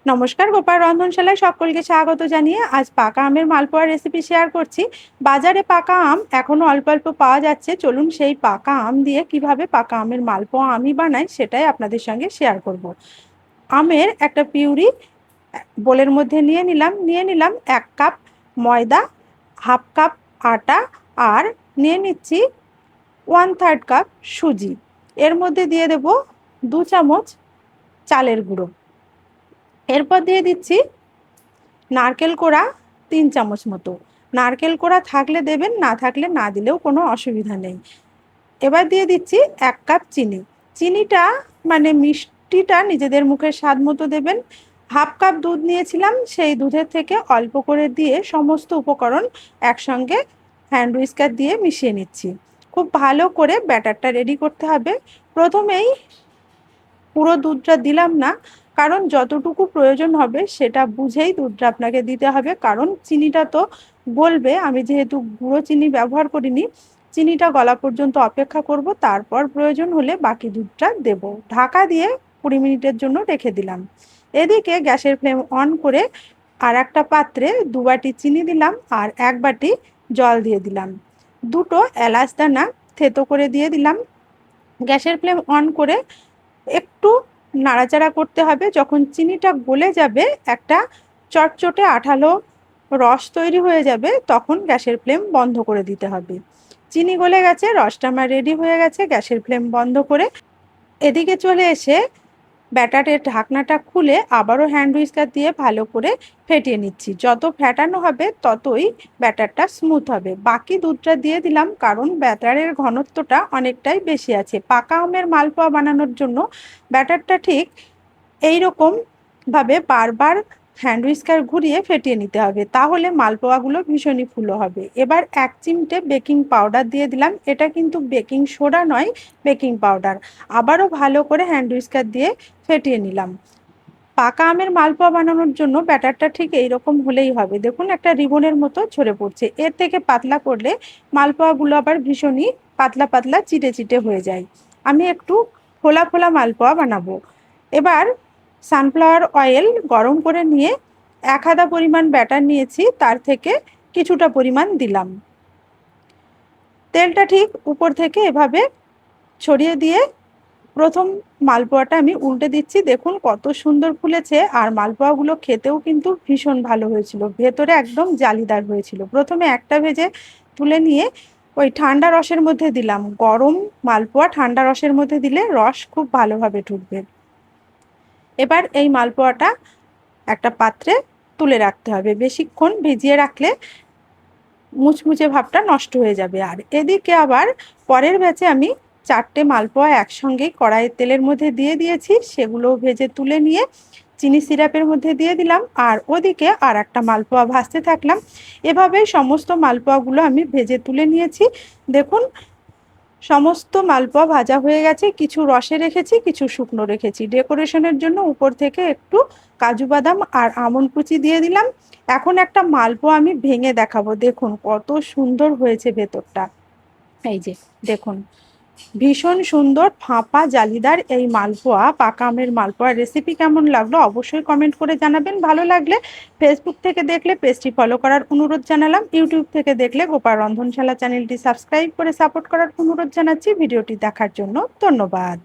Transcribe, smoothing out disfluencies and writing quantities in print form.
নমস্কার, গোপাল রন্ধনশালায় সকলকে স্বাগত জানিয়ে আজ পাকা আমের মালপোয়া রেসিপি শেয়ার করছি। বাজারে পাকা আম এখনো অল্প অল্প পাওয়া যাচ্ছে। চলুন সেই পাকা আম দিয়ে কিভাবে পাকা আমের মালপোয়া আমি বানাই সেটাই আপনাদের সঙ্গে শেয়ার করব। আমের একটা পিউরি বোলের মধ্যে নিয়ে নিলাম 1 কাপ ময়দা, হাফ কাপ আটা, আর নিয়ে নিচ্ছি 1/3 কাপ সুজি। এর মধ্যে দিয়ে দেব 2 চামচ চালের গুঁড়ো। এরপর দিয়ে দিচ্ছি নারকেল কোড়া 3 চামচ মতো। নারকেল কোড়া থাকলে দেবেন, না থাকলে না দিলেও কোনো অসুবিধা নেই। এবার দিয়ে দিচ্ছি 1 কাপ চিনি। চিনিটা মানে মিষ্টিটা নিজেদের মুখের স্বাদ মতো দেবেন। হাফ কাপ দুধ নিয়েছিলাম, সেই দুধের থেকে অল্প করে দিয়ে সমস্ত উপকরণ একসঙ্গে হ্যান্ড হুইস্কার দিয়ে মিশিয়ে নিচ্ছি। খুব ভালো করে ব্যাটারটা রেডি করতে হবে। প্রথমেই পুরো দুধটা দিলাম না, কারণ যতটুকু প্রয়োজন হবে সেটা বুঝেই দুধটা আপনাকে দিতে হবে, কারণ চিনিটা তো গলবে। আমি যেহেতু গুঁড়ো চিনি ব্যবহার করিনি, চিনিটা গলা পর্যন্ত অপেক্ষা করব, তারপর প্রয়োজন হলে বাকি দুধটা দেব। ঢাকা দিয়ে 20 মিনিটের জন্য রেখে দিলাম। এদিকে গ্যাসের ফ্লেম অন করে আর একটা পাত্রে 2 বাটি চিনি দিলাম আর 1 বাটি জল দিয়ে দিলাম। দুটো এলাচ দানা থেতো করে দিয়ে দিলাম। গ্যাসের ফ্লেম অন করে একটু নাড়াচাড়া করতে হবে। যখন চিনিটা গলে যাবে, একটা চটচটে আঠালো রস তৈরি হয়ে যাবে, তখন গ্যাসের ফ্লেম বন্ধ করে দিতে হবে। চিনি গলে গেছে, রসটা আমার রেডি হয়ে গেছে। গ্যাসের ফ্লেম বন্ধ করে এদিকে চলে এসে ব্যাটারের ঢাকনাটা খুলে আবারও হ্যান্ড হুইস্কার দিয়ে ভালো করে ফেটিয়ে নিচ্ছি। যত ফেটানো হবে ততই ব্যাটারটা স্মুথ হবে। বাকি দুধটা দিয়ে দিলাম, কারণ ব্যাটারের ঘনত্বটা অনেকটাই বেশি আছে। পাকা আমের মালপোয়া বানানোর জন্য ব্যাটারটা ঠিক এই রকম ভাবে বারবার হ্যান্ড হুইস্কার ঘুরিয়ে ফেটিয়ে নিতে হবে, তাহলে মালপোয়াগুলো ভীষণই ফুলো হবে। এবার 1 চিমটে বেকিং পাউডার দিয়ে দিলাম। এটা কিন্তু বেকিং সোডা নয়, বেকিং পাউডার। আবারও ভালো করে হ্যান্ড হুইস্কার দিয়ে ফেটিয়ে নিলাম। পাকা আমের মালপোয়া বানানোর জন্য ব্যাটারটা ঠিক এইরকম হলেই হবে। দেখুন, একটা রিবনের মতো ঝরে পড়ছে। এর থেকে পাতলা করলে মালপোয়াগুলো আবার ভীষণই পাতলা পাতলা চিটে চিটে হয়ে যায়। আমি একটু ফোলা ফোলা মালপোয়া বানাবো। এবার সানফ্লাওয়ার অয়েল গরম করে নিয়ে 1 হাতা পরিমাণ ব্যাটার নিয়েছি, তার থেকে কিছুটা পরিমাণ দিলাম। তেলটা ঠিক উপর থেকে এভাবে ছড়িয়ে দিয়ে প্রথম মালপোয়াটা আমি উল্টে দিচ্ছি। দেখুন কত সুন্দর ফুলেছে, আর মালপোয়াগুলো খেতেও কিন্তু ভীষণ ভালো হয়েছিল, ভেতরে একদম জালিদার হয়েছিল। প্রথমে একটা ভেজে তুলে নিয়ে ওই ঠান্ডা রসের মধ্যে দিলাম। গরম মালপোয়া ঠান্ডা রসের মধ্যে দিলে রস খুব ভালোভাবে ঢুকবে। এবার এই মালপোয়াটা একটা পাত্রে তুলে রাখতে হবে। বেশিক্ষণ ভিজিয়ে রাখলে মুচমুচে ভাবটা নষ্ট হয়ে যাবে। আর এদিকে আবার পরের ব্যাচে আমি 4টে মালপোয়া একসঙ্গে কড়াইয়ের তেলের মধ্যে দিয়ে দিয়েছি, সেগুলো ভেজে তুলে নিয়ে চিনি সিরাপের মধ্যে দিয়ে দিলাম, আর ওদিকে আর একটা মালপোয়া ভাজতে থাকলাম। এভাবে সমস্ত মালপোয়াগুলো আমি ভেজে তুলে নিয়েছি। দেখুন, সমস্ত মালপোয়া ভাজা হয়ে গেছে। কিছু রসে রেখেছি, কিছু শুকনো রেখেছি। ডেকোরেশনের জন্য উপর থেকে একটু কাজু বাদাম আর আমন্ড কুচি দিয়ে দিলাম। এখন একটা মালপোয়া আমি ভেঙে দেখাবো। দেখুন কত সুন্দর হয়েছে ভেতরটা। এই যে দেখুন, ভীষণ সুন্দর ফাঁপা জালিদার এই মালপোয়া, পাকা আমের মালপোয়ার রেসিপি কেমন লাগলো অবশ্যই কমেন্ট করে জানাবেন। ভালো লাগলে ফেসবুক থেকে দেখলে পেজটি ফলো করার অনুরোধ জানালাম। ইউটিউব থেকে দেখলে গোপাল রন্ধনশালা চ্যানেলটি সাবস্ক্রাইব করে সাপোর্ট করার অনুরোধ জানাচ্ছি। ভিডিওটি দেখার জন্য ধন্যবাদ।